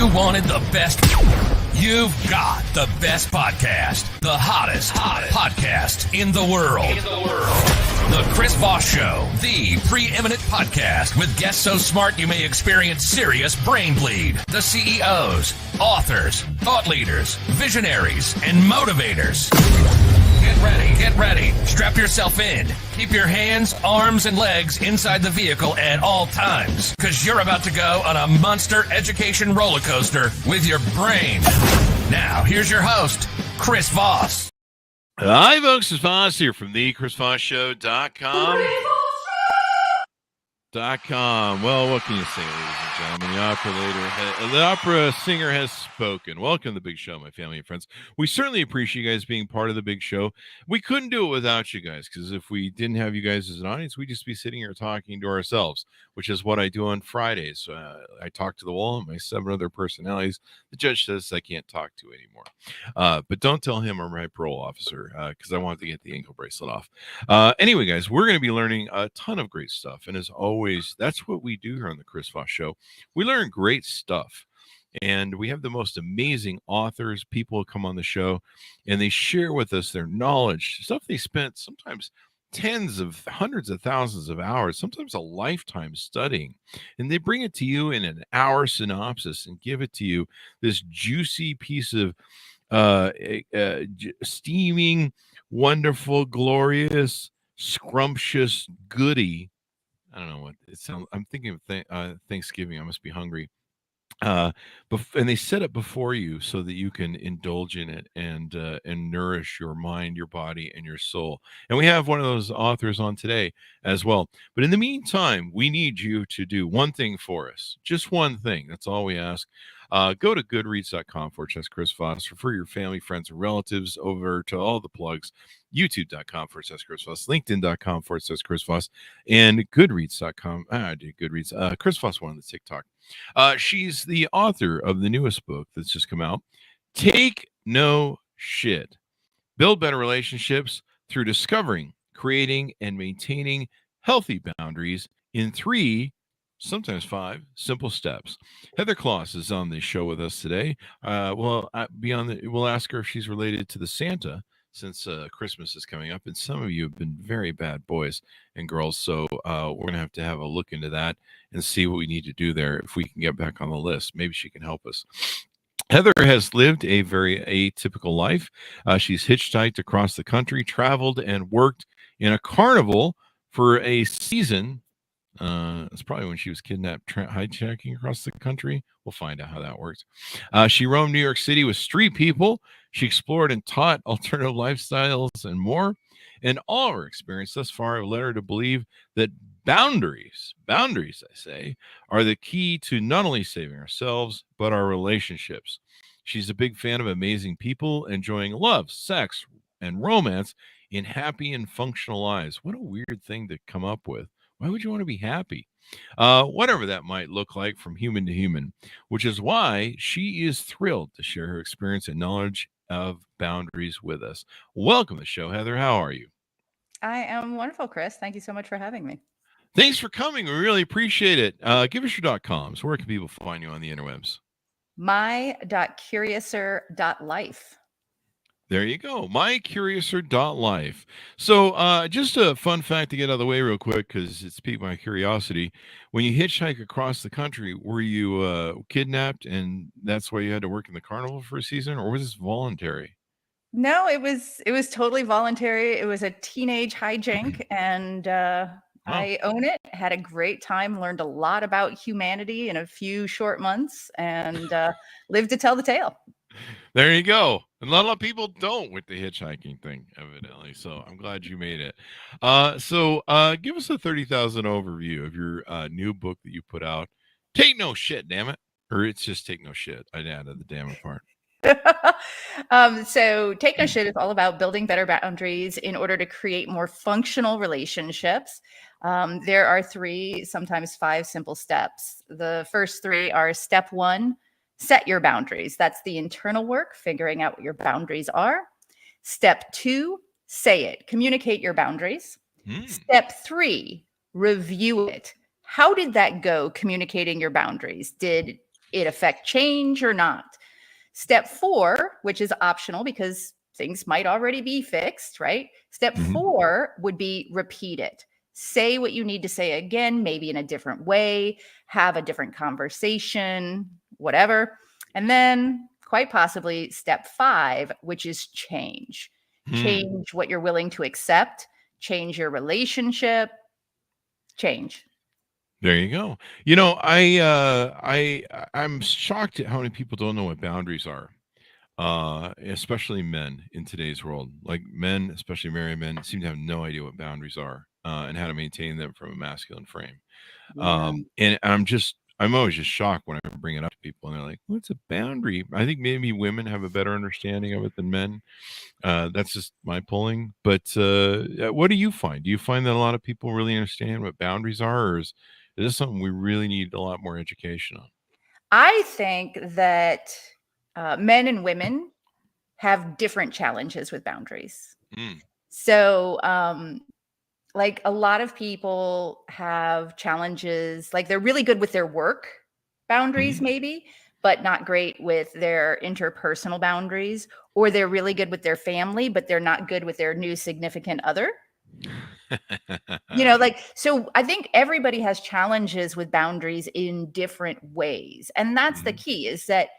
You wanted the best. You've got the best podcast. The hottest podcast in the world. The Chris Voss Show. The preeminent podcast with guests so smart you may experience serious brain bleed. The CEOs, authors, thought leaders, visionaries, and motivators. Get ready. Strap yourself in. Keep your hands, arms, and legs inside the vehicle at all times, because you're about to go on a monster education roller coaster with your brain. Now, here's your host, Chris Voss. Hi, folks. It's Voss here from the ChrisVossShow.com. Well, what can you say, ladies and gentlemen? The opera singer has spoken. Welcome to the big show, my family and friends. We certainly appreciate you guys being part of the big show. We couldn't do it without you guys, because if we didn't have you guys as an audience, we'd just be sitting here talking to ourselves, which is what I do on Fridays. I talk to the wall and my 7 other personalities. The judge says I can't talk to anymore. But don't tell him I'm my parole officer, because I want to get the ankle bracelet off. Anyway, guys, we're going to be learning a ton of great stuff. And as always, that's what we do here on the Chris Voss Show. We learn great stuff, and we have the most amazing authors. People come on the show and they share with us their knowledge, stuff they spent sometimes hundreds of thousands of hours, sometimes a lifetime studying, and they bring it to you in an hour synopsis and give it to you, this juicy piece of steaming, wonderful, glorious, scrumptious goodie. I don't know what it sounds. I'm thinking of Thanksgiving. I must be hungry. And they set it before you so that you can indulge in it and nourish your mind, your body, and your soul. And we have one of those authors on today as well. But in the meantime, we need you to do one thing for us. Just one thing. That's all we ask. Go to goodreads.com/Chris Voss. Refer your family, friends, and relatives over to all the plugs. YouTube.com/Chris Voss. LinkedIn.com/Chris Voss. And Goodreads.com. I did Goodreads. Chris Voss one on the TikTok. She's the author of the newest book that's just come out. Take No Shit. Build better relationships through discovering, creating, and maintaining healthy boundaries in 3, sometimes 5 simple steps. Heather Kloss is on the show with us today. We'll ask her if she's related to the Santa, since Christmas is coming up, and some of you have been very bad boys and girls, so we're going to have a look into that and see what we need to do there if we can get back on the list. Maybe she can help us. Heather has lived a very atypical life. She's hitchhiked across the country, traveled, and worked in a carnival for a season. It's probably when she was kidnapped, hijacking across the country. We'll find out how that works. She roamed New York City with street people. She explored and taught alternative lifestyles and more. And all her experience thus far have led her to believe that boundaries, I say, are the key to not only saving ourselves, but our relationships. She's a big fan of amazing people, enjoying love, sex, and romance in happy and functional lives. What a weird thing to come up with. Why would you want to be happy? Whatever that might look like from human to human, which is why she is thrilled to share her experience and knowledge of boundaries with us. Welcome to the show, Heather. How are you? I am wonderful, Chris. Thank you so much for having me. Thanks for coming. We really appreciate it. Give us your .coms. Where can people find you on the interwebs? My.curiouser.life. There you go. MyCuriouser.life. So just a fun fact to get out of the way real quick, because it's piqued my curiosity. When you hitchhike across the country, were you kidnapped and that's why you had to work in the carnival for a season, or was this voluntary? No, it was totally voluntary. It was a teenage hijink, and I own it. Had a great time, learned a lot about humanity in a few short months, and lived to tell the tale. There you go. And a lot of people don't with the hitchhiking thing, evidently. So I'm glad you made it. So give us a 30,000 overview of your new book that you put out. Take No Shit, damn it. Or it's just Take No Shit. I added the damn it part. So Take No Shit is all about building better boundaries in order to create more functional relationships. There are 3, sometimes 5 simple steps. The first 3 are step 1, set your boundaries. That's the internal work, figuring out what your boundaries are. Step 2, say it, communicate your boundaries. Step 3, review it. How did that go, communicating your boundaries? Did it affect change or not? Step 4, which is optional because things might already be fixed, right? Step Mhm. 4 would be repeat it. Say what you need to say again, maybe in a different way, have a different conversation, whatever. And then, quite possibly, step 5, which is change. Hmm. Change what you're willing to accept, change your relationship, change. There you go. I'm shocked at how many people don't know what boundaries are. Especially men in today's world. Like men, especially married men, seem to have no idea what boundaries are, and how to maintain them from a masculine frame. Yeah. And I'm always just shocked when I bring it up to people and they're like, "What's a boundary?" I think maybe women have a better understanding of it than men. That's just my pulling. But what do you find? Do you find that a lot of people really understand what boundaries are, or is this something we really need a lot more education on? I think that men and women have different challenges with boundaries. Mm. So, like a lot of people have challenges, like they're really good with their work boundaries, Mhm. maybe, but not great with their interpersonal boundaries, or they're really good with their family, but they're not good with their new significant other. Like, so I think everybody has challenges with boundaries in different ways. And that's the Mhm. key is that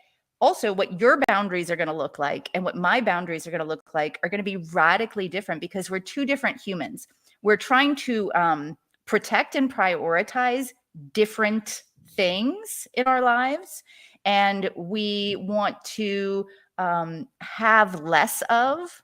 also what your boundaries are going to look like and what my boundaries are going to look like are going to be radically different because we're two different humans. We're trying to protect and prioritize different things in our lives. And we want to have less of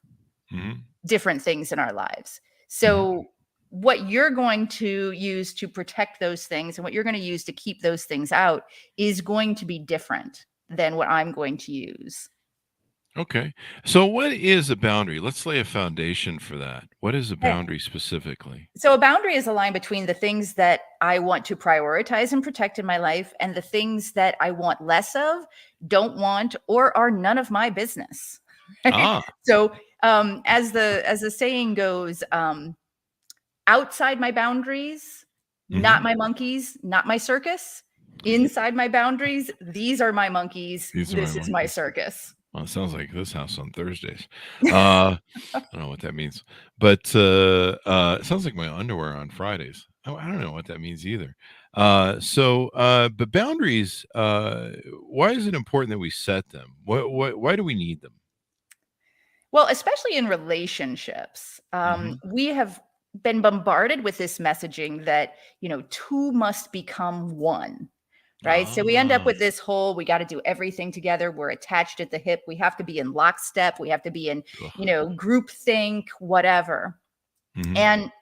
Mhm. different things in our lives. Mhm. So, what you're going to use to protect those things and what you're going to use to keep those things out is going to be different than what I'm going to use. Okay. So what is a boundary? Let's lay a foundation for that. What is a Okay. boundary specifically? So, a boundary is a line between the things that I want to prioritize and protect in my life and the things that I want less of, don't want, or are none of my business. Ah. So, as the saying goes, outside my boundaries, not Mhm. my monkeys, not my circus. Inside my boundaries, these are my monkeys. These are my This is my monkeys. circus. Well, it sounds like this house on Thursdays. I don't know what that means, but it sounds like my underwear on Fridays. Oh, I don't know what that means either. But boundaries. Why is it important that we set them? Why do we need them? Well, especially in relationships, Hmm. we have been bombarded with this messaging that, two must become one. Right. So we end up Ah. with this whole, we got to do everything together. We're attached at the hip. We have to be in lockstep. We have to be in, Ugh. group think, whatever. Mhm. And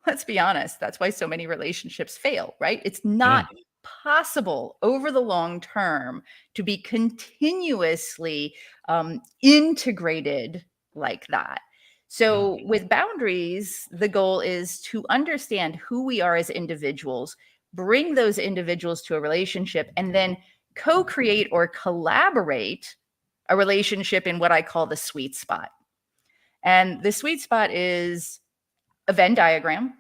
let's be honest, that's why so many relationships fail, right? It's Yeah. not possible over the long term to be continuously integrated like that. Yeah. So, with boundaries, the goal is to understand who we are as individuals, bring those individuals to a relationship, and then co create or collaborate a relationship in what I call the sweet spot. And the sweet spot is a Venn diagram.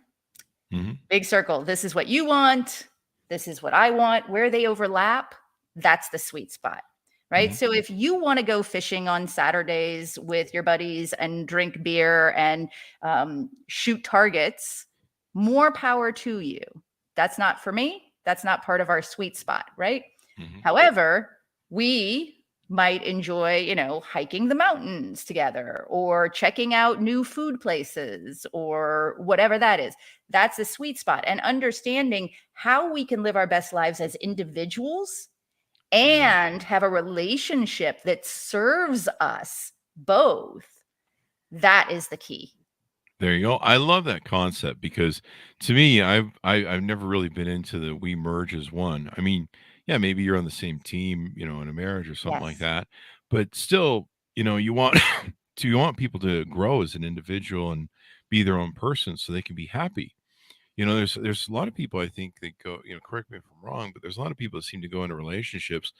Mhm. Big circle. This is what you want. This is what I want. Where they overlap, that's the sweet spot. Right. Mhm. So if you want to go fishing on Saturdays with your buddies and drink beer and shoot targets, more power to you. That's not for me. That's not part of our sweet spot. Right. Mhm. However, we might enjoy, hiking the mountains together or checking out new food places or whatever that is. That's a sweet spot. And understanding how we can live our best lives as individuals Yeah. and have a relationship that serves us both. That is the key. There you go. I love that concept because to me, I've never really been into the we merge as one. I mean, yeah, maybe you're on the same team, in a marriage or something like Yes. that, but still, you want you want people to grow as an individual and be their own person so they can be happy. There's a lot of people I think that go, correct me if I'm wrong, but there's a lot of people that seem to go into relationships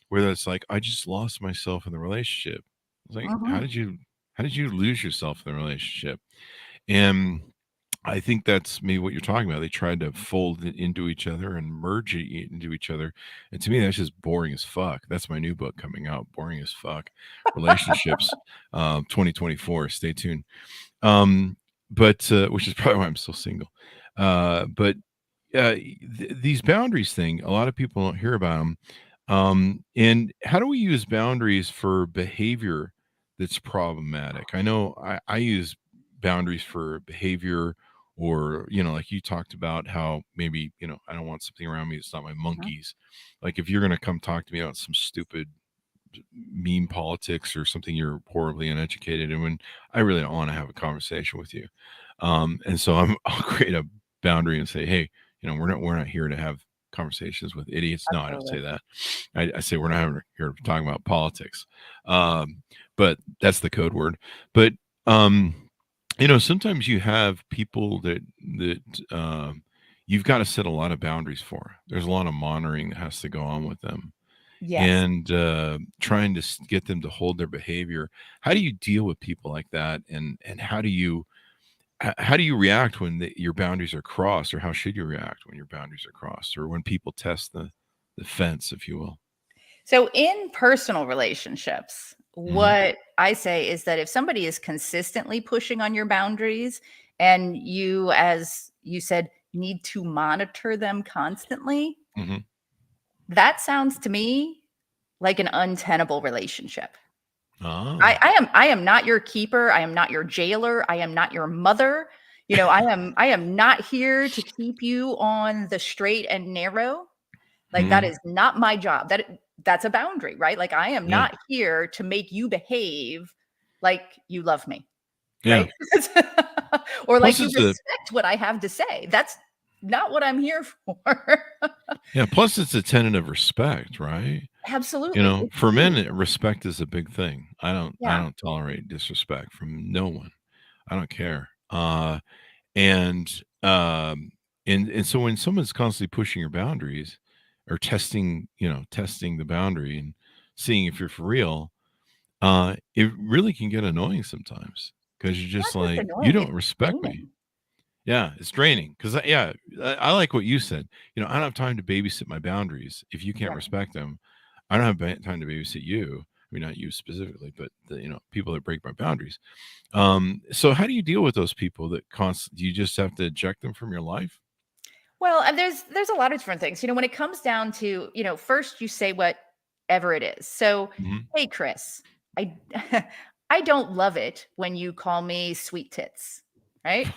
where it's like, I just lost myself in the relationship. It's like, Mhm. how did you lose yourself in the relationship? And I think that's maybe what you're talking about. They tried to fold it into each other and merge it into each other. And to me, that's just boring as fuck. That's my new book coming out, Boring as Fuck. Relationships, 2024. Stay tuned. Um, but which is probably why I'm still single. But these boundaries thing, a lot of people don't hear about them. And how do we use boundaries for behavior that's problematic? I know I use boundaries for behavior, or like you talked about how maybe I don't want something around me that's not my monkeys. Like if you're going to come talk to me about some stupid meme politics or something, you're horribly uneducated, and when I really don't want to have a conversation with you. And so I'll create a boundary and say, hey, we're not here to have conversations with idiots. No, I don't say that. I say we're not here talking about politics. But that's the code word. But sometimes you have people that you've got to set a lot of boundaries for. There's a lot of monitoring that has to go on with them. Yes. And trying to get them to hold their behavior. How do you deal with people like that? And how do you react when your boundaries are crossed, or how should you react when your boundaries are crossed, or when people test the fence, if you will? So in personal relationships, what I say is that if somebody is consistently pushing on your boundaries and you, as you said, need to monitor them constantly, that sounds to me like an untenable relationship. Oh. I am not your keeper. I am not your jailer. I am not your mother. I am not here to keep you on the straight and narrow. Like that is not my job. That's a boundary, right? Like I am not here to make you behave like you love me. Yeah. Right? Or like Plus you respect what I have to say. That's not what I'm here for. Yeah. Plus, it's a tenet of respect, right? Absolutely. For men, respect is a big thing. I don't Yeah. tolerate disrespect from no one. I don't care. And so when someone's constantly pushing your boundaries or testing the boundary and seeing if you're for real, it really can get annoying sometimes, because you're just Not just like, you annoying, don't it's respect me. draining. Yeah, it's draining because I like what you said. I don't have time to babysit my boundaries. If you can't Yeah. respect them, I don't have time to babysit you. I mean, not you specifically, but the people that break my boundaries. So how do you deal with those people that do you just have to eject them from your life? Well, and there's a lot of different things. When it comes down to, first you say whatever it is. So, Mhm. hey Chris, I I don't love it when you call me sweet tits, right? I'm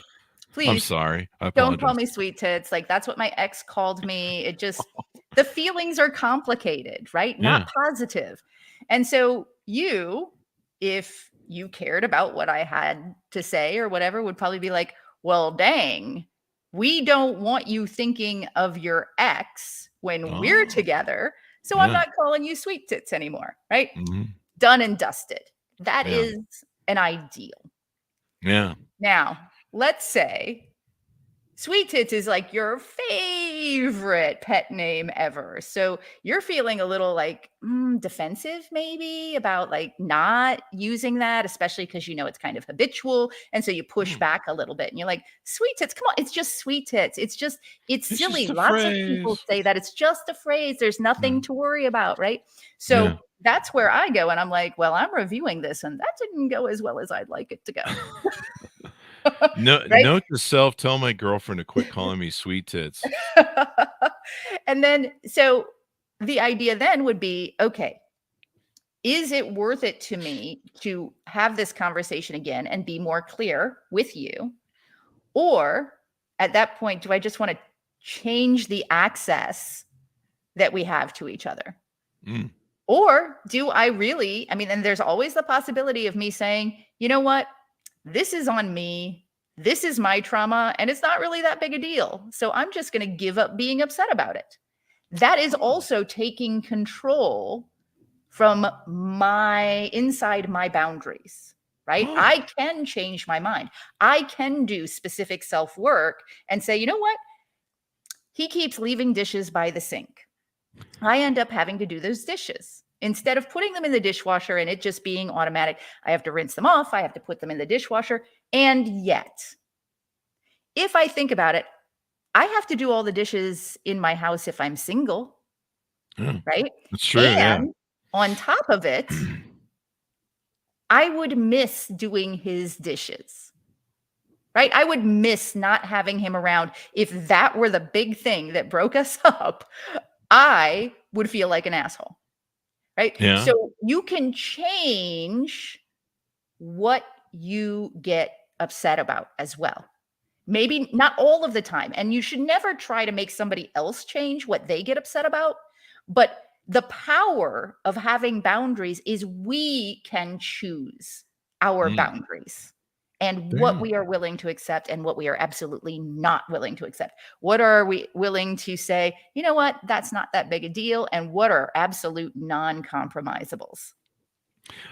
Please sorry. I don't call apologize. me sweet tits. Like that's what my ex called me. It just the feelings are complicated, right? Yeah. Not positive. And so if you cared about what I had to say or whatever, would probably be like, well, dang, we don't want you thinking of your ex when we're Oh, together. So I'm yeah. not calling you sweet tits anymore, right? Mhm. Done and dusted. That Yeah. is an ideal. Yeah. Now, let's say Sweet Tits is like your favorite pet name ever. So you're feeling a little like defensive, maybe about like not using that, especially because it's kind of habitual. And so you push back a little bit and you're like, Sweet Tits, come on, it's just Sweet Tits. It's It's silly. just a Lots of people phrase. say that it's just a phrase. There's nothing Mm. to worry about, right? So Yeah. that's where I go. And I'm like, well, I'm reviewing this and that didn't go as well as I'd like it to go. No, Right. note to self: tell my girlfriend to quit calling me sweet tits. And then, so the idea then would be, okay, is it worth it to me to have this conversation again and be more clear with you? Or at that point, do I just want to change the access that we have to each other? Mm. Or do I really, and there's always the possibility of me saying, you know what? This is on me. This is my trauma, and it's not really that big a deal. So I'm just going to give up being upset about it. That is also taking control from inside my boundaries, right? Oh. I can change my mind. I can do specific self work and say, you know what? He keeps leaving dishes by the sink. I end up having to do those dishes. Instead of putting them in the dishwasher and it just being automatic, I have to rinse them off. I have to put them in the dishwasher. And yet, if I think about it, I have to do all the dishes in my house if I'm single, Yeah, right? that's true. Yeah. And on top of it, I would miss doing his dishes, right? I would miss not having him around. If that were the big thing that broke us up, I would feel like an asshole, right? Yeah. So you can change what you get upset about as well. Maybe not all of the time. And you should never try to make somebody else change what they get upset about. But the power of having boundaries is we can choose our Mm, boundaries and there what you go. we are willing to accept and what we are absolutely not willing to accept. What are we willing to say, you know what, that's not that big a deal? And what are absolute non compromisables?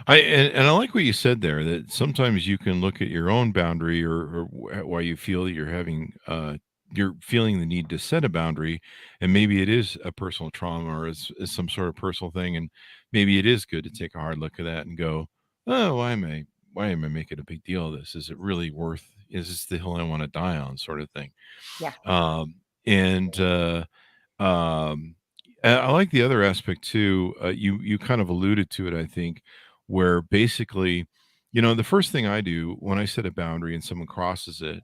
And I like what you said there, that sometimes you can look at your own boundary, or why you feel that you're feeling the need to set a boundary, and maybe it is a personal trauma, or is some sort of personal thing, and maybe it is good to take a hard look at that and go, oh, why am I making a big deal of this? Is it really worth? Is this the hill I want to die on, sort of thing? Yeah. And I like the other aspect too. You kind of alluded to it, I think, where basically, the first thing I do when I set a boundary and someone crosses it,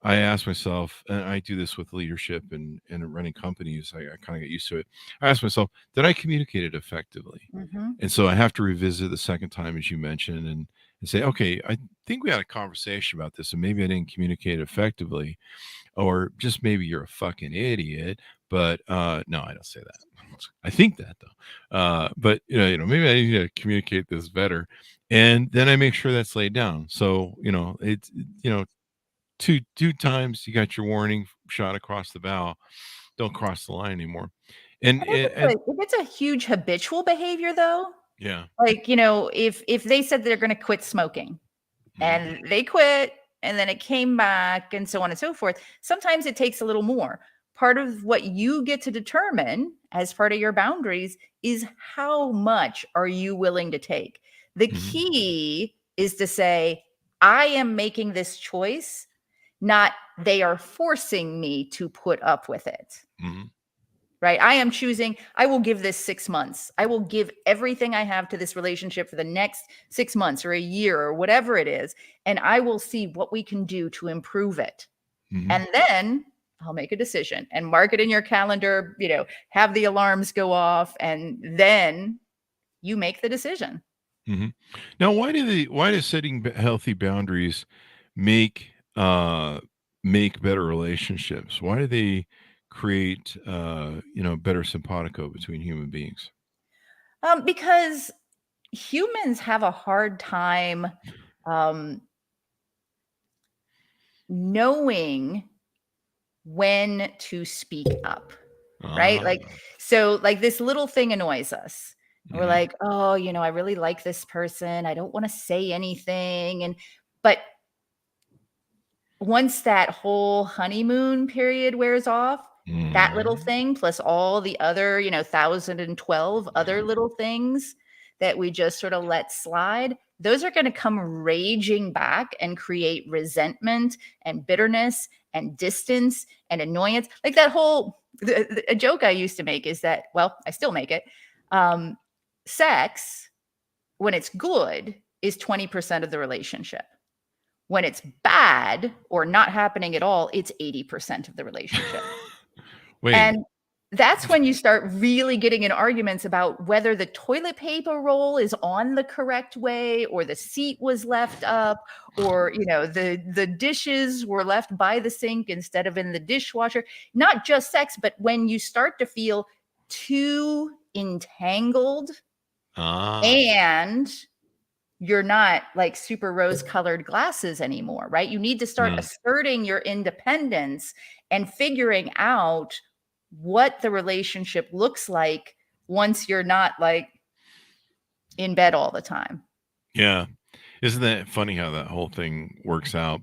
I ask myself, and I do this with leadership and running companies. I kind of get used to it. I ask myself, did I communicate it effectively? Hmm. And so I have to revisit the second time, as you mentioned, and say, okay, I think we had a conversation about this, and maybe I didn't communicate it effectively, or just maybe you're a fucking idiot. But no, I don't say that. I think that though. But maybe I need to communicate this better, and then I make sure that's laid down. So it's two times you got your warning shot across the bow. Don't cross the line anymore. And And if and, it's and a huge habitual behavior though, yeah. like, if they said they're gonna quit smoking Mhm. and they quit and then it came back and so on and so forth, sometimes it takes a little more. Part of what you get to determine as part of your boundaries is how much are you willing to take? The Mhm. key is to say, I am making this choice, not they are forcing me to put up with it. Mhm. Right? I am choosing, I will give this 6 months. I will give everything I have to this relationship for the next 6 months or a year or whatever it is, and I will see what we can do to improve it. Mhm. And then I'll make a decision and mark it in your calendar, have the alarms go off, and then you make the decision. Mhm. Now, why does setting healthy boundaries make uh make better relationships? Why do they create better simpatico between human beings? Because humans have a hard time um, knowing when to speak up. Right? Ah. Like this little thing annoys us. And we're Mhm. like, "Oh, I really like this person. I don't want to say anything." But once that whole honeymoon period wears off, that little Mhm. thing plus all the other, 1,012 other little things that we just sort of let slide, those are going to come raging back and create resentment and bitterness and distance and annoyance. Like that whole a joke I used to make is that, well, I still make it. Um, Sex, when it's good, is 20% of the relationship. When it's bad or not happening at all, it's 80% of the relationship. Wait. And that's when you start really getting in arguments about whether the toilet paper roll is on the correct way or the seat was left up or the dishes were left by the sink instead of in the dishwasher. Not just sex, but when you start to feel too entangled Ah. and you're not like super rose colored glasses anymore, right? You need to start Mm. asserting your independence and figuring out what the relationship looks like once you're not like in bed all the time. Yeah. Isn't that funny how that whole thing works out?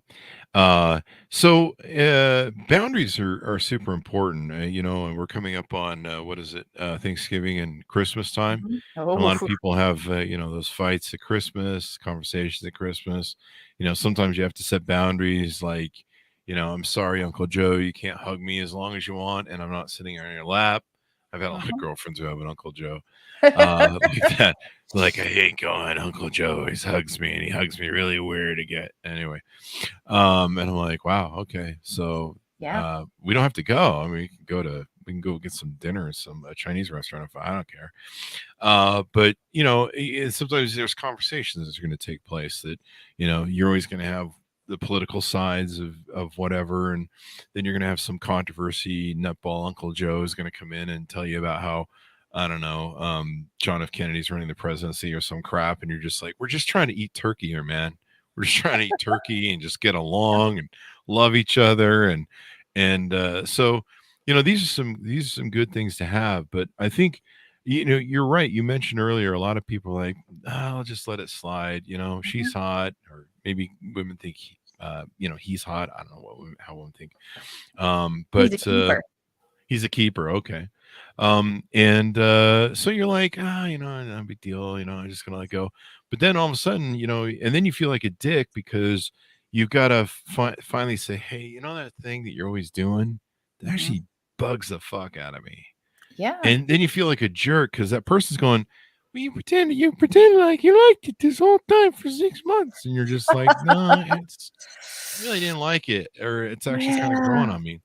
So boundaries are super important, and we're coming up on what is it, Thanksgiving and Christmas time. Mhm. And a Oh, lot of people have those fights at Christmas, conversations at Christmas. Sometimes you have to set boundaries, like I'm sorry, Uncle Joe, you can't hug me as long as you want, and I'm not sitting on your lap. I've had a lot of girlfriends who have an Uncle Joe like that. Like, I hate going, Uncle Joe always hugs me, and he hugs me really weird again. Anyway, and I'm like, wow, okay, so Yeah. we don't have to go. I mean, we can go get some dinner at some Chinese restaurant if I don't care. But sometimes there's conversations that's going to take place that you're always going to have the political sides of whatever, and then you're going to have some controversy. Nutball Uncle Joe is going to come in and tell you about how, I don't know, John F. Kennedy's running the presidency or some crap, and you're just like, we're just trying to eat turkey here, man. We're just trying to eat turkey and just get along and love each other, and so these are some good things to have. But I think you're right. You mentioned earlier a lot of people are like, I'll just let it slide. She's hot, or maybe women think he's hot. I don't know how women think. But He's a keeper. He's a keeper. Okay. And so you're like, no big deal. I'm just gonna let go. But then all of a sudden, and then you feel like a dick because you've got to finally say, hey, that thing that you're always doing that actually bugs the fuck out of me. Yeah. And then you feel like a jerk because that person's going, well, you pretend like you liked it this whole time for 6 months. And you're just like, no, I really didn't like it. Or it's actually kind of growing on me.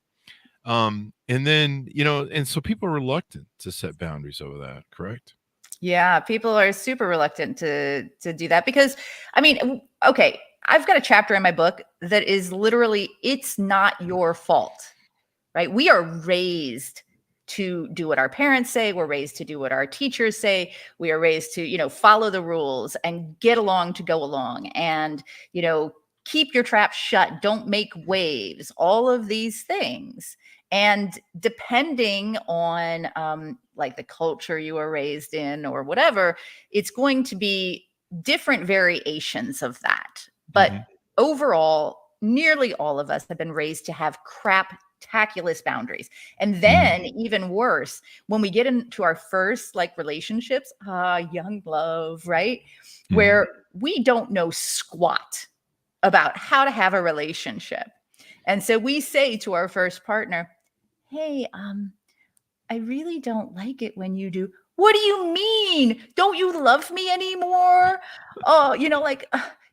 And then, and so people are reluctant to set boundaries over that, correct? Yeah, people are super reluctant to do that because, I mean, okay, I've got a chapter in my book that is literally, it's not your fault, right? We are raised to do what our parents say. We're raised to do what our teachers say. We are raised to, follow the rules and get along to go along and, keep your trap shut. Don't make waves, all of these things. And depending on like the culture you were raised in or whatever, it's going to be different variations of that. But overall, nearly all of us have been raised to have craptaculous boundaries. And then even worse, when we get into our first like relationships, young love, right? Where we don't know squat about how to have a relationship. And so we say to our first partner, hey, I really don't like it when you do. What do you mean? Don't you love me anymore? Oh,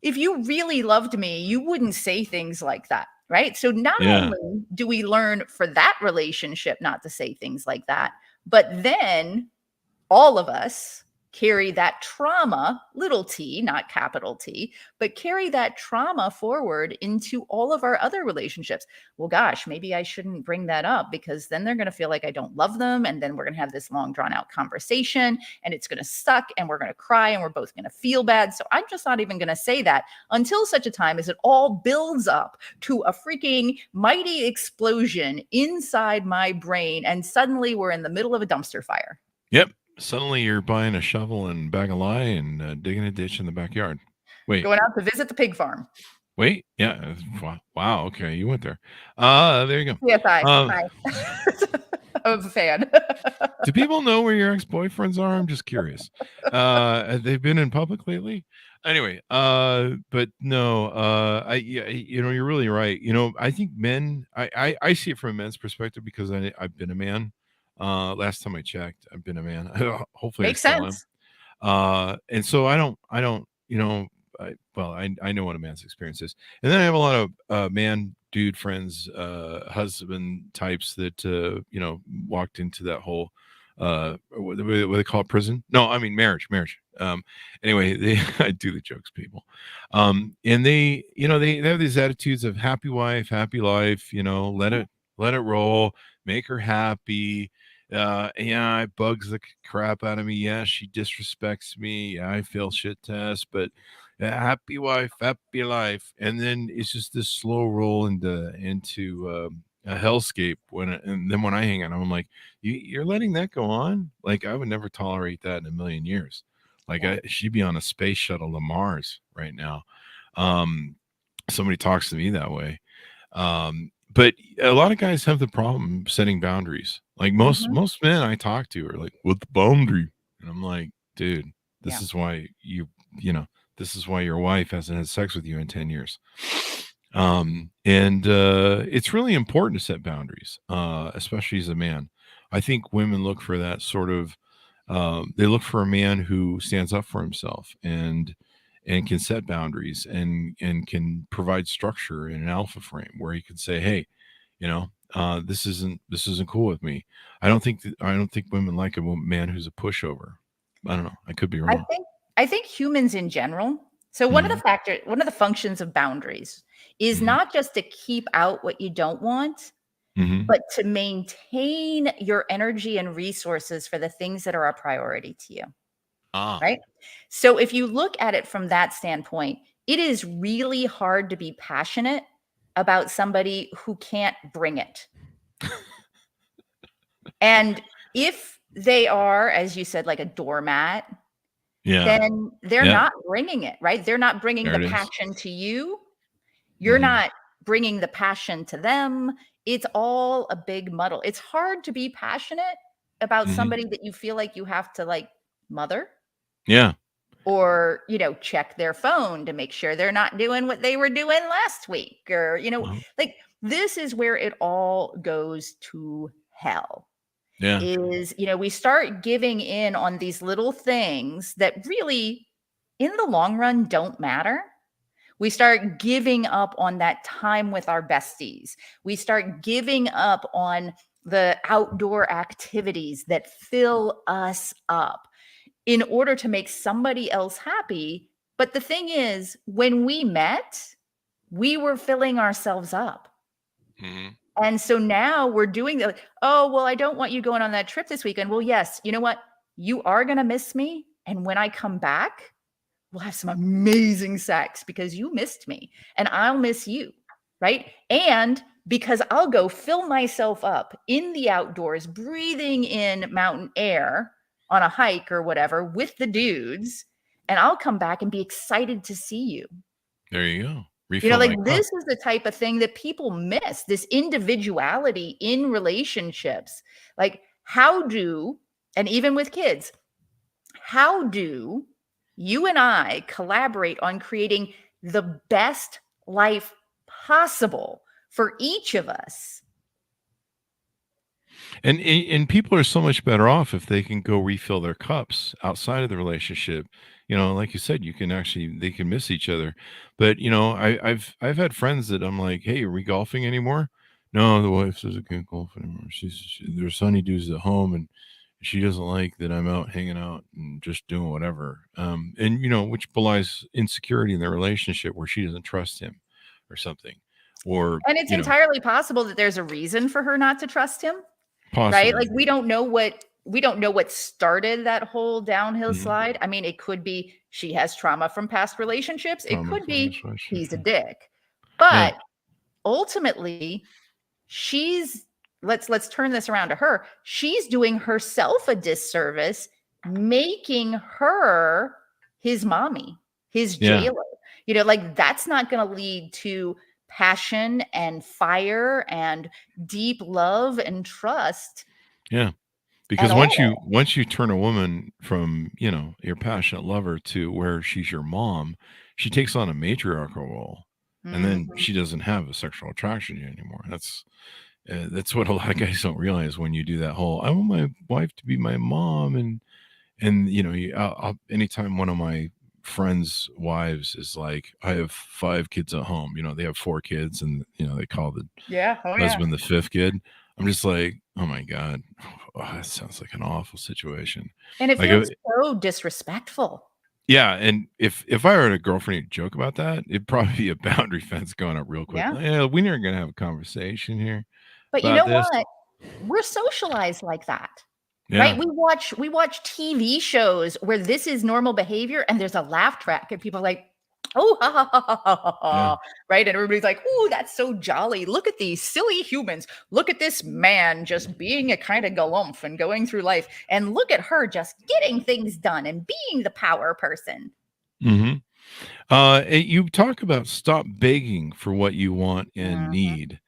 if you really loved me, you wouldn't say things like that, right? So not only do we learn for that relationship not to say things like that, but then all of us carry that trauma, little t, not capital T, but carry that trauma forward into all of our other relationships. Well, gosh, maybe I shouldn't bring that up because then they're going to feel like I don't love them. And then we're going to have this long drawn out conversation and it's going to suck and we're going to cry and we're both going to feel bad. So I'm just not even going to say that until such a time as it all builds up to a freaking mighty explosion inside my brain. And suddenly we're in the middle of a dumpster fire. Yep. Suddenly you're buying a shovel and bag of lye and digging a ditch in the backyard. Wait. Going out to visit the pig farm. Wait. Yeah. Wow. Okay. You went there. There you go. Yes, hi. I'm a fan. Do people know where your ex-boyfriends are? I'm just curious. Have they been in public lately? Anyway, but no, you're really right. I think men, I see it from a men's perspective because I've been a man. Last time I checked, I've been a man. Hopefully Makes I still sense. am. And so I don't, I know what a man's experience is. And then I have a lot of man dude friends, husband types that walked into that whole what they call it, prison. No, I mean marriage. Anyway, I do the jokes, people. And they have these attitudes of happy wife, happy life, let it roll, make her happy. It bugs the crap out of me. Yeah, she disrespects me. Yeah, I fail shit tests, but happy wife, happy life. And then it's just this slow roll into a hellscape and then when I hang out, I'm like, you're letting that go on? Like, I would never tolerate that in a million years. Like, she'd be on a space shuttle to Mars right now. Somebody talks to me that way. But a lot of guys have the problem setting boundaries. Like most men I talk to are like, "What the boundary?" And I'm like, "Dude, this is why this is why your wife hasn't had sex with you in 10 years." And it's really important to set boundaries, especially as a man. I think women look for that sort of they look for a man who stands up for himself and can set boundaries and can provide structure in an alpha frame where he can say, hey, this isn't cool with me. I don't think women like a man who's a pushover. I don't know. I could be I wrong. think I think humans in general. So Mhm, one of the functions of boundaries is mhm, not just to keep out what you don't want, mhm. but to maintain your energy and resources for the things that are a priority to you, Ah. right? So if you look at it from that standpoint, it is really hard to be passionate about somebody who can't bring it. And if they are, as you said, like a doormat, Yeah. then they're Yeah. not bringing it, right? They're not bringing There the it is. passion to you. You're Mhm, not bringing the passion to them. It's all a big muddle. It's hard to be passionate about mhm. somebody that you feel like you have to like mother Yeah. or, check their phone to make sure they're not doing what they were doing last week or, Uh-huh. like this is where it all goes to hell. Yeah. Is, we start giving in on these little things that really in the long run don't matter. We start giving up on that time with our besties. We start giving up on the outdoor activities that fill us up in order to make somebody else happy. But the thing is, when we met, we were filling ourselves up. Mhm. And so now we're doing the, oh, well, I don't want you going on that trip this weekend. Well, yes, you know what? You are going to miss me. And when I come back, we'll have some amazing sex because you missed me and I'll miss you. Right. And because I'll go fill myself up in the outdoors, breathing in mountain air on a hike or whatever with the dudes. And I'll come back and be excited to see you. There you go. Refill Like my cup. this is the type of thing that people miss, this individuality in relationships. Like, and even with kids, how do you and I collaborate on creating the best life possible for each of us? And people are so much better off if they can go refill their cups outside of the relationship. Like you said, they can miss each other. But I've had friends that I'm like, hey, are we golfing anymore? No, the wife says I can't golf anymore. There's honeydews at home, and she doesn't like that I'm out hanging out and just doing whatever. And which belies insecurity in their relationship where she doesn't trust him or something, or And it's entirely possible that there's a reason for her not to trust him, right? possibly. Like we don't know what started that whole downhill Mhm. slide. I mean, it could be she has trauma from past relationships. It Trauma could from be this he's a relationship. dick. Yeah. But ultimately, she's let's turn this around to her. She's doing herself a disservice, making her his mommy, his Yeah. jailer. Like that's not going to lead to passion and fire and deep love and trust Yeah. at Because once you all. once you turn a woman from, your passionate lover to where she's your mom, she takes on a matriarchal role, and then Mhm. she doesn't have a sexual attraction to you anymore. That's what a lot of guys don't realize when you do that whole, "I want my wife to be my mom," and anytime one of my friends' wives is like, "I have 5 kids at home," they have 4 kids, and, they call the Yeah. Oh, yeah. husband the 5th kid. I'm just like, "Oh my god. Oh, that sounds like an awful situation." And it Like, feels so disrespectful. yeah, and if I were a girlfriend who'd joke about that, it'd probably be a boundary fence going up real quick. Yeah. Like, "Yeah, we are gonna have a conversation here But you about know this." what? We're socialized like that. Right? Yeah, We watch TV shows where this is normal behavior and there's a laugh track and people are like, "Oh, ha, ha, ha, ha, ha, ha, yeah, ha," right? And everybody's like, "Ooh, that's so jolly. Look at these silly humans. Look at this man just being a kind of galumph and going through life. And look at her just getting things done and being the power person." mhm. You talk about stop begging for what you want and Mhm. need.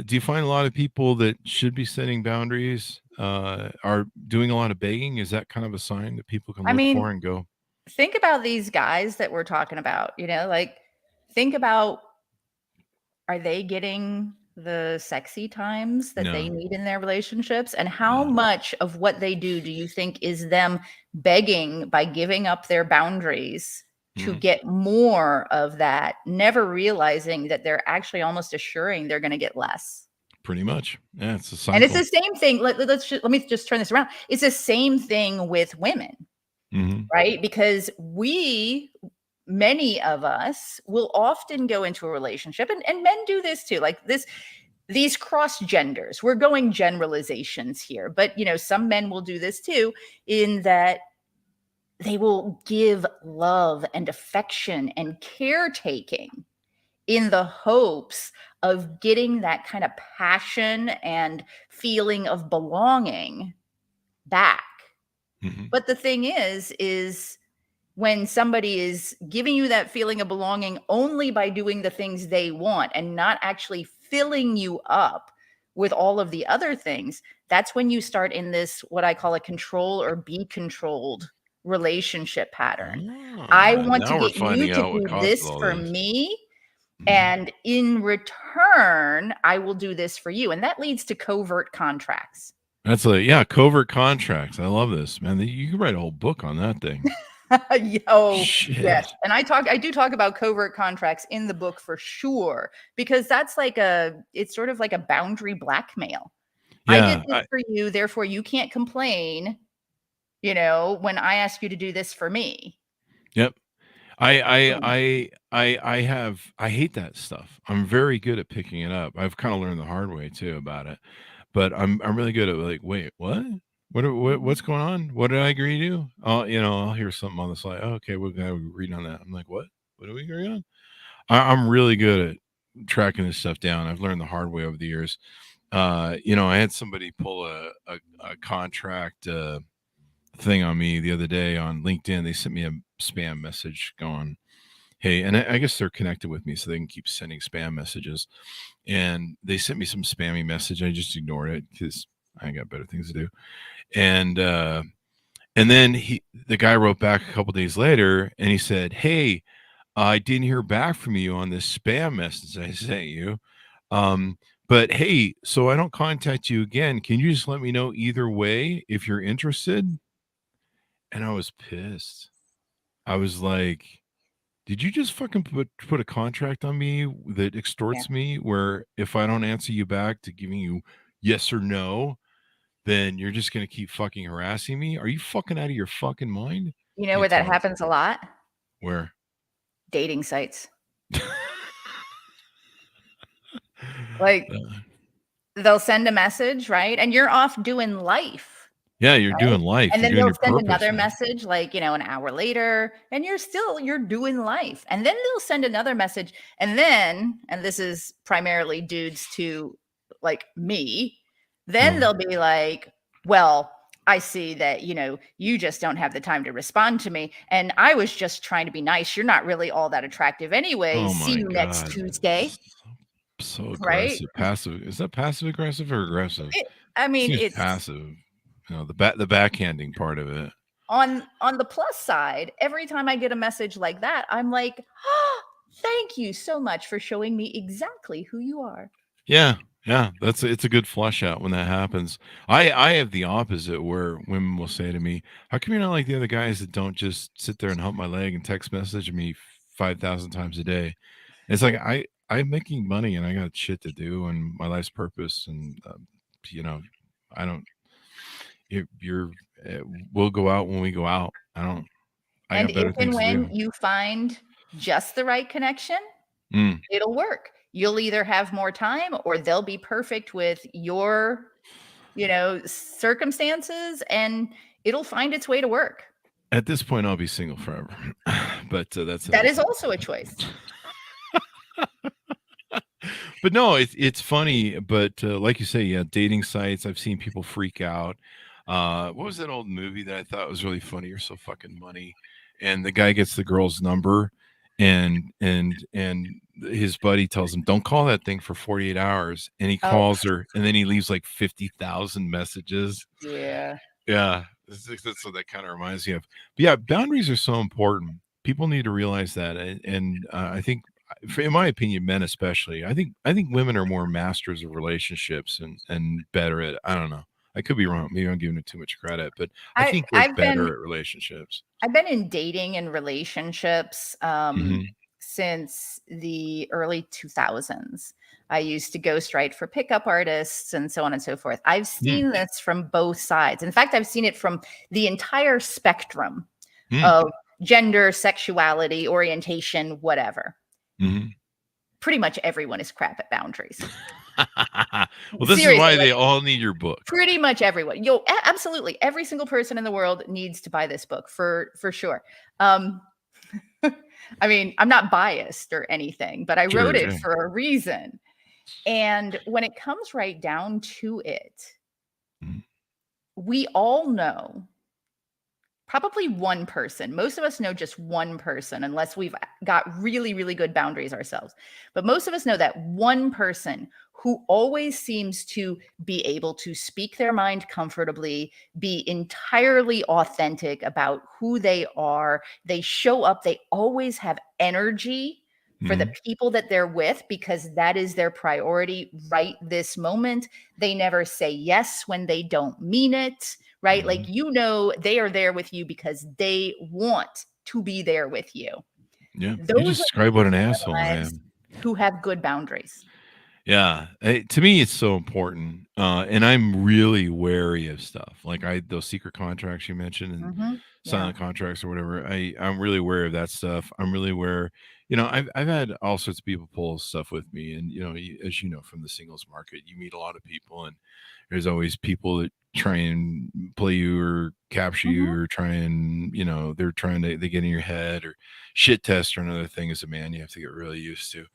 Do you find a lot of people that should be setting boundaries are doing a lot of begging? Is that kind of a sign that people can I look mean, for and go, think about these guys that we're talking about, like think about are they getting the sexy times that they No. need in their relationships? And how No. much of what they do you think is them begging by giving up their boundaries to Mhm. get more of that, never realizing that they're actually almost assuring they're going to get less? Pretty much. Yeah, it's a And it's cycle. the same thing. Let me just turn this around. It's the same thing with women, Mhm. right? Because many of us will often go into a relationship, and men do this too, like these cross genders. We're going generalizations here, but some men will do this too, in that they will give love and affection and caretaking in the hopes of getting that kind of passion and feeling of belonging back. Mhm. But the thing is when somebody is giving you that feeling of belonging only by doing the things they want and not actually filling you up with all of the other things, that's when you start in this, what I call a control or be controlled relationship pattern. I want to Now we're get you finding to out what do causes this all for this. me, Mhm. and in return, I will do this for you. And that leads to covert contracts. That's covert contracts. I love this, man. You could write a whole book on that thing. Oh, yes. Shit. And I do talk about covert contracts in the book for sure, because that's it's sort of like a boundary blackmail. I did Yeah. this for you, therefore you can't complain, when I ask you to do this for me. Yep. I I Boom. I I hate that stuff. I'm very good at picking it up. I've kind of learned the hard way too about it. But I'm really good at like, wait, what? What's going on? What did I agree to? I'll hear something on the slide. Oh, okay, we're gonna read on that. I'm like, what? What do we agree on? I'm really good at tracking this stuff down. I've learned the hard way over the years. I had somebody pull a contract thing on me the other day on LinkedIn. They sent me a spam message going, hey, and I guess they're connected with me so they can keep sending spam messages. And they sent me some spammy message. I just ignored it because I got better things to do. And then the guy wrote back a couple days later and he said, hey, I didn't hear back from you on this spam message I sent you. But hey, so I don't contact you again. Can you just let me know either way if you're interested? And I was pissed. I was like, did you just fucking put a contract on me that Yeah. extorts me where if I don't answer you back to giving you yes or no, then you're just gonna keep fucking harassing me? Are you fucking out of your fucking mind? You know You where that tell him. happens a lot? Where? Dating sites. Like, Uh, they'll send a message, right? And you're off doing life, yeah, you're right? doing life. And You're then doing they'll your send purpose, another man. message, like, an hour later, and you're doing life. And then they'll send another message. And this is primarily dudes to like me, then Mhm. they'll be like, well, I see that, you just don't have the time to respond to me. And I was just trying to be nice. You're not really all that attractive anyway. Oh See my you next god. Tuesday, So right? aggressive. Passive. Is that passive aggressive or aggressive? It, I mean, Seems it's passive. The backhanding part of it. on the plus side, every time I get a message like that, I'm like, oh, thank you so much for showing me exactly who you are. Yeah, yeah, it's a good flush out when that happens. I have the opposite where women will say to me, "How come you're not like the other guys that don't just sit there and hump my leg and text message me 5,000 times a day?" It's like I'm making money and I got shit to do and my life's purpose and you know, I don't. You're uh, we'll go out when we go out. I don't. I And got if better and things to when do. you find just the right connection, Mm. it'll work. You'll either have more time or they'll be perfect with your, circumstances, and it'll find its way to work. At this point, I'll be single forever, but that's That another is thing. also a choice. But no, it's funny, but, like you say, yeah, dating sites, I've seen people freak out. What was that old movie that I thought was really funny? You're So Fucking Money, and the guy gets the girl's number, and his buddy tells him, "Don't call that thing for 48 hours," and he Oh, calls her, and then he leaves, like, 50,000 messages. yeah. Yeah, that's what that kinda reminds me of. But, yeah, boundaries are so important. People need to realize that, and I think in my opinion, men especially, I think women are more masters of relationships and better at. I don't know. I could be wrong. Maybe I'm giving it too much credit, but I think they're I've better been at relationships. I've been in dating and relationships Hmm. since the early 2000s. I used to ghostwrite for pickup artists and so on and so forth. I've seen this from both sides. In fact, I've seen it from the entire spectrum of gender, sexuality, orientation, whatever. Mm-hmm. Pretty much everyone is crap at boundaries. Well, this is Seriously, why they like, all need your book. pretty much everyone. Absolutely. Every single person in the world needs to buy this book for sure. I mean, I'm not biased or anything, but I Sure, wrote it sure. for a reason. And when it comes right down to it, Mhm. we all know probably one person. Most of us know just one person, unless we've got really, really good boundaries ourselves. But most of us know that one person who always seems to be able to speak their mind comfortably, be entirely authentic about who they are. They show up, they always have energy for the people that they're with because that is their priority right this moment. They never say yes when they don't mean it, right? Mhm. Like, you know, they are there with you because they want to be there with you. Yeah. You Those are describe what an the asshole I lives am. who have good boundaries. Yeah, to me, it's so important, and I'm really wary of stuff like those secret contracts you mentioned and Yeah. silent contracts or whatever. I'm really aware of that stuff. I'm really aware. I've had all sorts of people pull stuff with me, and as you know from the singles market, you meet a lot of people, and there's always people that try and play you or capture you Mhm. or try and they're trying to they get in your head or shit test or another thing as a man you have to get really used to.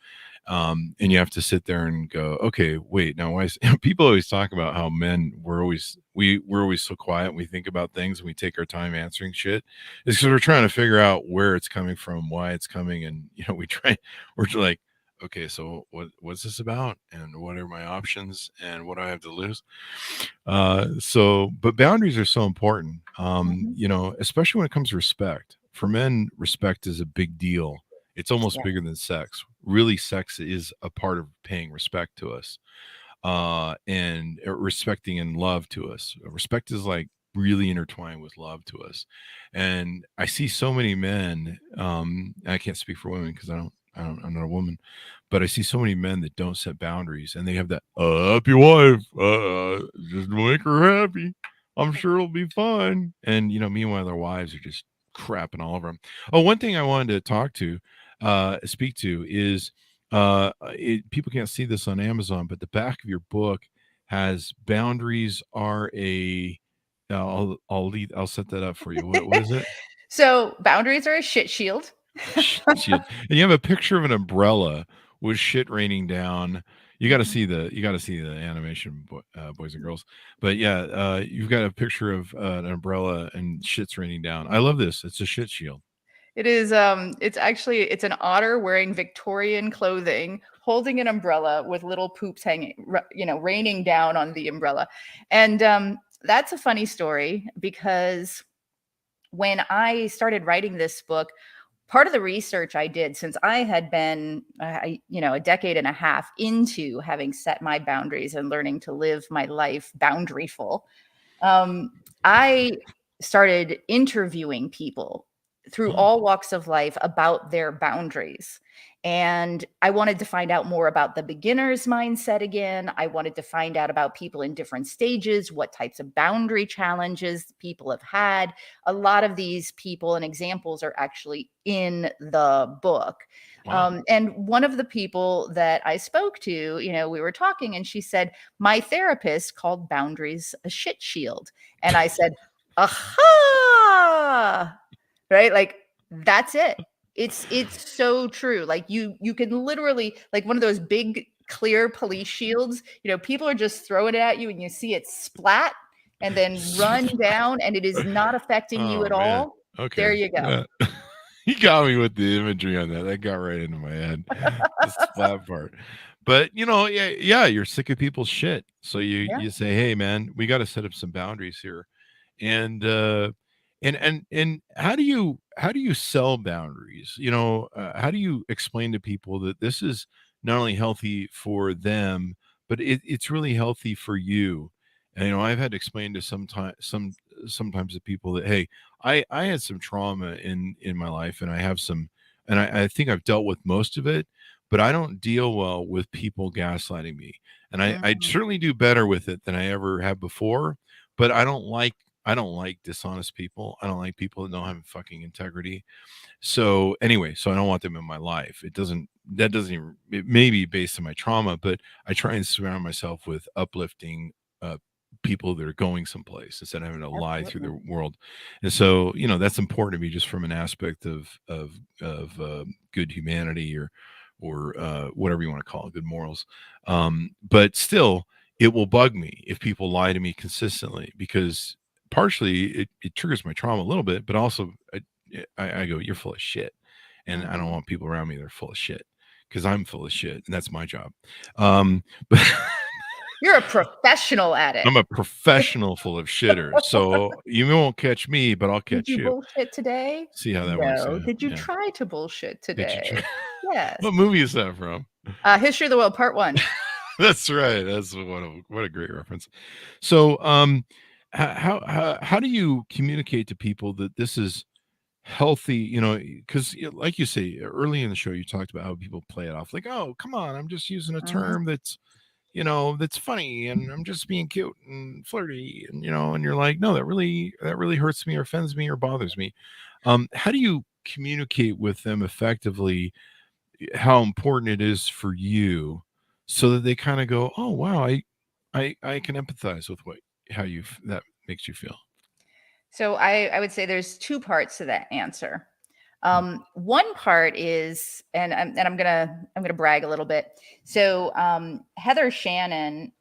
And you have to sit there and go, okay, wait, now why is people always talk about how men we're always so quiet and we think about things and we take our time answering shit. It's because we're trying to figure out where it's coming from, why it's coming, and we're just like, okay, so what's this about, and what are my options, and what do I have to lose? But boundaries are so important. Mhm. Especially when it comes to respect. For men, respect is a big deal. It's almost Yeah. bigger than sex. Really, sex is a part of paying respect to us, and respecting and love to us. Respect is like really intertwined with love to us. And I see so many men. I can't speak for women because I'm not a woman, but I see so many men that don't set boundaries, and they have that happy wife, just make her happy. I'm sure it'll be fine. And meanwhile, their wives are just crapping all over them. Oh, one thing I wanted to speak to is people can't see this on Amazon, but the back of your book has boundaries are a. I'll set that up for you. What is it? So boundaries are a shit shield. Shit. And you have a picture of an umbrella with shit raining down. You got to see the animation, boys and girls. But yeah, you've got a picture of an umbrella and shit's raining down. I love this. It's a shit shield. It is it's an otter wearing Victorian clothing, holding an umbrella with little poops raining down on the umbrella. And that's a funny story because when I started writing this book, part of the research I did, since I had been a decade and a half into having set my boundaries and learning to live my life boundaryful, I started interviewing people through Oh, all walks of life about their boundaries. And I wanted to find out more about the beginner's mindset again. I wanted to find out about people in different stages, what types of boundary challenges people have had. A lot of these people and examples are actually in the book. wow. And one of the people that I spoke to, we were talking and she said, my therapist called boundaries a shit shield. And I said, aha, right? Like, that's it. It's so true. Like, you can literally, like, one of those big clear police shields, people are just throwing it at you and you see it splat and then run down and it is not affecting you Oh at man. all. There Okay. you go. Yeah. You got me with the imagery on that. That got right into my head. The splat part. But yeah, you're sick of people's shit. So you Yeah. you say, hey man, we got to set up some boundaries here. And And how do you sell boundaries? How do you explain to people that this is not only healthy for them, but it's really healthy for you? And I've had to explain to sometimes to people that, hey, I had some trauma in my life, and I have some, and I think I've dealt with most of it, but I don't deal well with people gaslighting me, and I Mhm. certainly do better with it than I ever have before. But I don't like dishonest people. I don't like people that don't have fucking integrity. So anyway, so I don't want them in my life. It may be based on my trauma, but I try and surround myself with uplifting people that are going someplace instead of having to lie through Absolutely. the world. And so, that's important to me just from an aspect of good humanity or whatever you want to call it, good morals. But still, it will bug me if people lie to me consistently, because partially it triggers my trauma a little bit, but also I go, you're full of shit. And I don't Mhm. want people around me that are full of shit, because I'm full of shit and that's my job. But You're a professional at it. I'm a professional full of shitters. So you won't catch me, but I'll Did catch you you. bullshit today? See how that works. No. Yeah. Did you Yeah. try to bullshit Did you try? today? Yes. What movie is that from? History of the World, Part 1. That's right. That's what a great reference. So, how do you communicate to people that this is healthy? Because like you say early in the show, you talked about how people play it off like, "Oh, come on, I'm just using a Mhm. term that's funny, and I'm just being cute and flirty," and you're like, "No, that really hurts me or offends me or bothers me." How do you communicate with them effectively how important it is for you, so that they kind of go, "Oh wow, I can empathize with that makes you feel." So I would say there's two parts to that answer. Mm. One part is, and I'm gonna brag a little bit. So Heather Shannon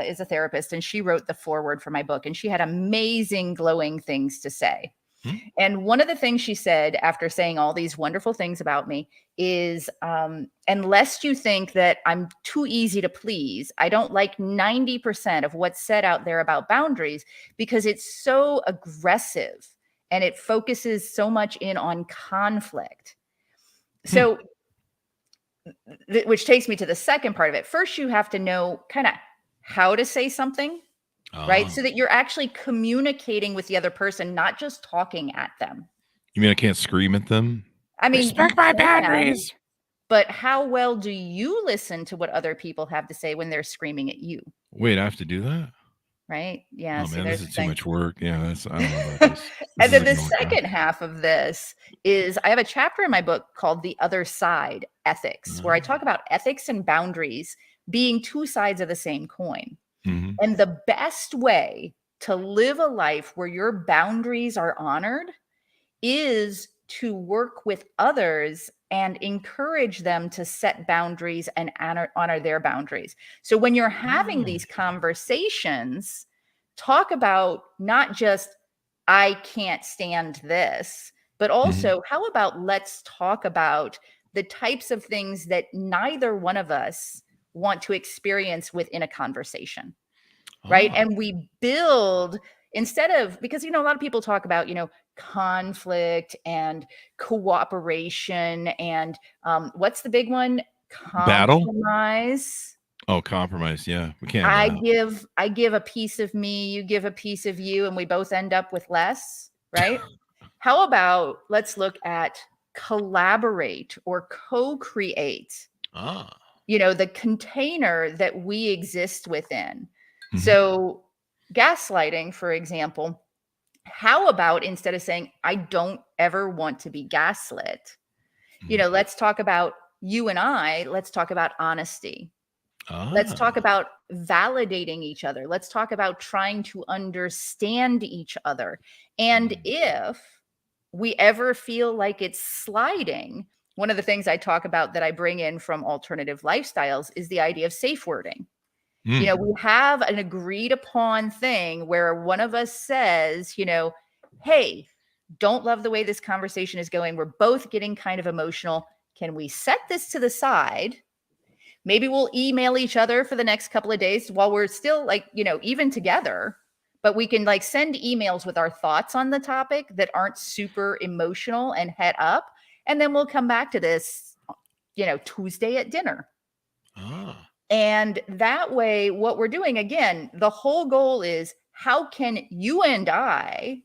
is a therapist, and she wrote the foreword for my book, and she had amazing, glowing things to say. Hmm? And one of the things she said after saying all these wonderful things about me is, unless you think that I'm too easy to please, I don't like 90% of what's said out there about boundaries, because it's so aggressive and it focuses so much in on conflict. Hmm. So, which takes me to the second part of it. First, you have to know kind of how to say something, right? Ah, So that you're actually communicating with the other person, not just talking at them. you mean I can't scream at them? I mean, you Respect my can, boundaries. but how well do you listen to what other people have to say when they're screaming at you, Wait, I have to do that? right? Yeah, Oh see, man, this there's the is too thing. much work. Yeah, I don't know about this. This And is then like the an old job. second half of this is, I have a chapter in my book called The Other Side Ethics, where I talk Ah. about ethics and boundaries being two sides of the same coin. Mhm. And the best way to live a life where your boundaries are honored is to work with others and encourage them to set boundaries and honor their boundaries. So when you're having Oh. these conversations, talk about not just, I can't stand this, but Mhm. also, how about let's talk about the types of things that neither one of us want to experience within a conversation, right? Ah. And we build, instead of, because a lot of people talk about conflict and cooperation and what's the big one? Battle? Compromise. Oh, compromise. Yeah, we can't I have that. give I give a piece of me, you give a piece of you, and we both end up with less, right? How about let's look at collaborate or co-create, Ah. the container that we exist within. Mhm. So, gaslighting, for example, how about instead of saying, I don't ever want to be gaslit, Mhm. let's talk about you and let's talk about honesty. Let's talk Ah. about validating each other. Let's talk about trying to understand each other. And Mm. if we ever feel like it's sliding, one of the things I talk about that I bring in from alternative lifestyles is the idea of safe wording. Mm. We have an agreed upon thing where one of us says, hey, don't love the way this conversation is going. We're both getting kind of emotional. Can we set this to the side? Maybe we'll email each other for the next couple of days while we're still, like, even together. but we can like send emails with our thoughts on the topic that aren't super emotional and head up. And then we'll come back to this, Tuesday at dinner. Ah. And that way, what we're doing, again, the whole goal is how can you and I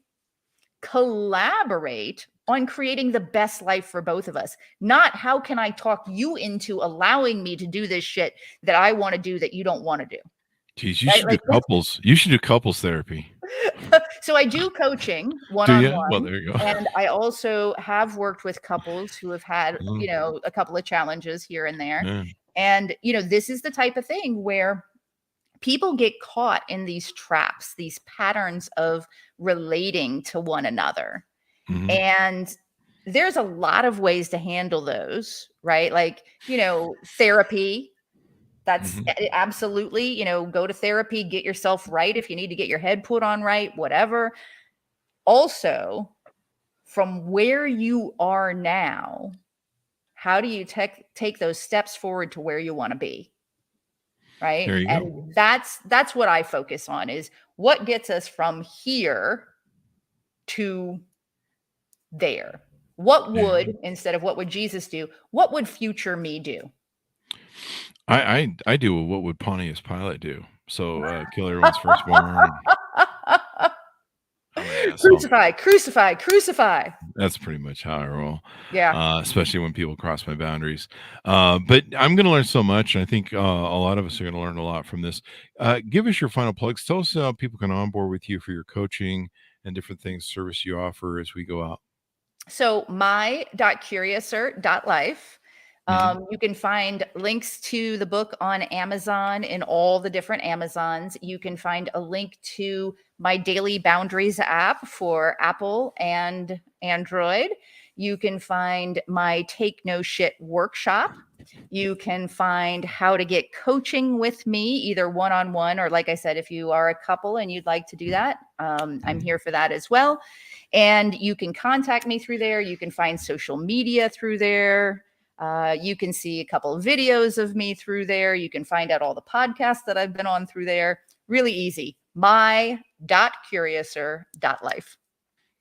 collaborate on creating the best life for both of us? Not how can I talk you into allowing me to do this shit that I want to do that you don't want to do. Geez, you should do couples. You should do couples therapy. So I do coaching Do you? one-on-one. Well, there you go. And I also have worked with couples who have had, Mhm. a couple of challenges here and there. Yeah. And, this is the type of thing where people get caught in these traps, these patterns of relating to one another. Mhm. And there's a lot of ways to handle those, right? Like, therapy. That's Mhm. absolutely, go to therapy, get yourself right if you need to get your head put on right, whatever. Also, from where you are now, how do you take those steps forward to where you want to be? Right? There you go. And that's what I focus on, is what gets us from here to there. What Yeah. would, instead of what would Jesus do, what would future me do? I do what would Pontius Pilate do. So kill everyone's firstborn. I'm an asshole. Crucify, crucify, crucify. That's pretty much how I roll. Yeah. Especially when people cross my boundaries. But I'm going to learn so much. And I think a lot of us are going to learn a lot from this. Give us your final plugs. Tell us how people can onboard with you for your coaching and different things, service you offer as we go out. So my.curiouser.life. You can find links to the book on Amazon in all the different Amazons. You can find a link to my Daily Boundaries app for Apple and Android. You can find my Take No Shit workshop. You can find how to get coaching with me, either one-on-one or, like I said, if you are a couple and you'd like to do that, I'm here for that as well. And you can contact me through there. You can find social media through there. You can see a couple of videos of me through there. You can find out all the podcasts that I've been on through there. Really easy. My.curiouser.life.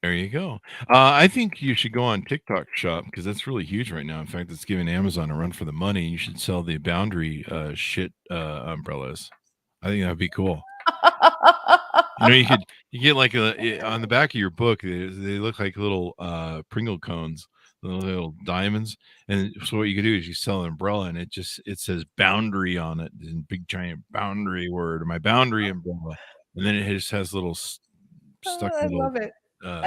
There you go. I think you should go on TikTok Shop because that's really huge right now. In fact, it's giving Amazon a run for the money. You should sell the boundary shit umbrellas. I think that'd be cool. You get like on the back of your book, they look like little Pringle cones, little diamonds. And so what you could do is you sell an umbrella and it says boundary on it in big giant boundary word, or my boundary umbrella. And then it just has little stuck I little love it.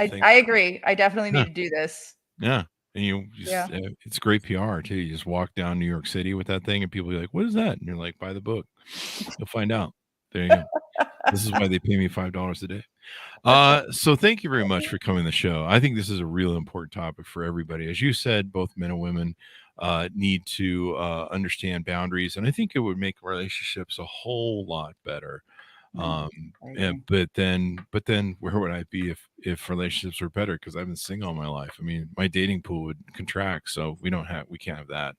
things. I agree. I definitely Yeah. need to do this. Yeah. And it's great PR too. You just walk down New York City with that thing and people be like, what is that? And you're like, buy the book. You'll find out. There you go. This is why they pay me $5 a day. So thank you very much for coming to the show. I think this is a real important topic for everybody. As you said, both men and women need to understand boundaries. And I think it would make relationships a whole lot better. But then where would I be if relationships were better? Because I've been single all my life. I mean, my dating pool would contract, so we can't have that.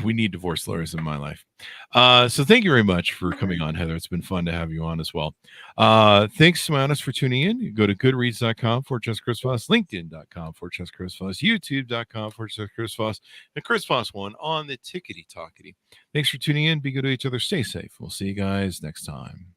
We need divorce lawyers in my life. So thank you very much for coming on, Heather. It's been fun to have you on as well. Thanks to my audience for tuning in. You go to goodreads.com/Chris Voss, LinkedIn.com/Chris Voss, YouTube.com/Chris Voss, and Chris Voss 1 on the Tickety Talkety. Thanks for tuning in. Be good to each other. Stay safe. We'll see you guys next time.